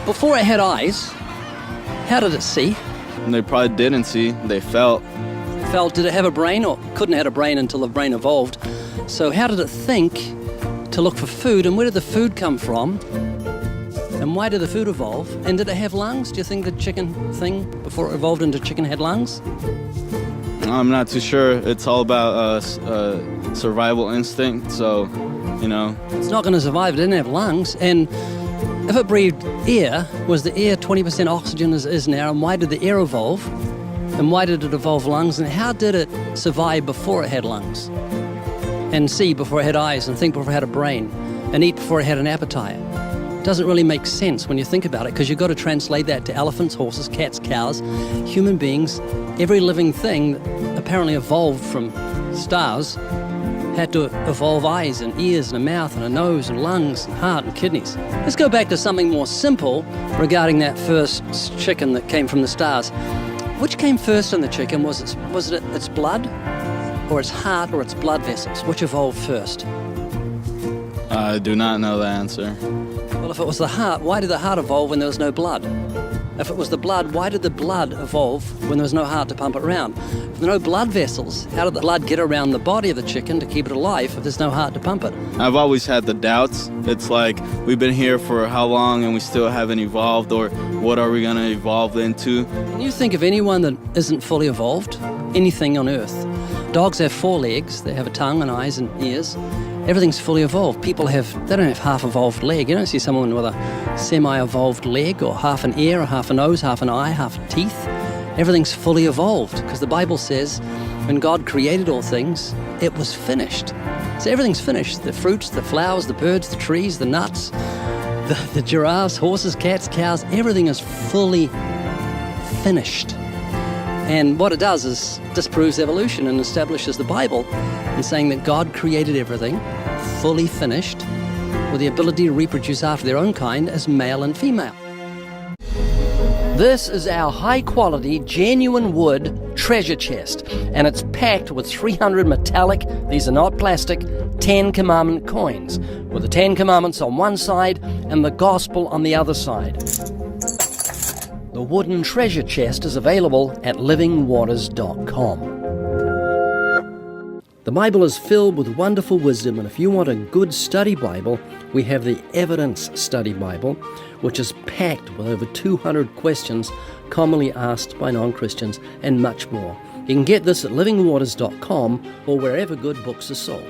Before it had eyes, how did it see? And they probably didn't see, they felt. Did it have a brain, or couldn't have a brain until the brain evolved? So how did it think to look for food, and where did the food come from? And why did the food evolve? And did it have lungs? Do you think the chicken thing, before it evolved into chicken, had lungs? I'm not too sure. It's all about survival instinct, so, you know. It's not going to survive, it didn't have lungs. And if it breathed air, was the air 20% oxygen as it is now? And why did the air evolve? And why did it evolve lungs? And how did it survive before it had lungs? And see before it had eyes, and think before it had a brain, and eat before it had an appetite? Doesn't really make sense when you think about it, because you've got to translate that to elephants, horses, cats, cows, human beings. Every living thing that apparently evolved from stars had to evolve eyes and ears and a mouth and a nose and lungs and heart and kidneys. Let's go back to something more simple regarding that first chicken that came from the stars. Which came first in the chicken? Was it its blood, or its heart, or its blood vessels? Which evolved first? I do not know the answer. Well, if it was the heart, why did the heart evolve when there was no blood? If it was the blood, why did the blood evolve when there was no heart to pump it around? If there are no blood vessels, how did the blood get around the body of the chicken to keep it alive if there's no heart to pump it? I've always had the doubts. It's like, we've been here for how long and we still haven't evolved, or what are we going to evolve into? Can you think of anyone that isn't fully evolved? Anything on Earth? Dogs have 4 legs, they have a tongue and eyes and ears. Everything's fully evolved. People they don't have half-evolved leg. You don't see someone with a semi-evolved leg, or half an ear, or half a nose, half an eye, half teeth. Everything's fully evolved, because the Bible says when God created all things, it was finished. So everything's finished. The fruits, the flowers, the birds, the trees, the nuts, the giraffes, horses, cats, cows, everything is fully finished. And what it does is disproves evolution and establishes the Bible in saying that God created everything fully finished, with the ability to reproduce after their own kind as male and female. This is our high-quality, genuine wood treasure chest, and it's packed with 300 metallic, these are not plastic, 10 Commandment coins, with the 10 Commandments on one side and the Gospel on the other side. The wooden treasure chest is available at livingwaters.com. The Bible is filled with wonderful wisdom, and if you want a good study Bible, we have the Evidence Study Bible, which is packed with over 200 questions commonly asked by non-Christians and much more. You can get this at livingwaters.com or wherever good books are sold.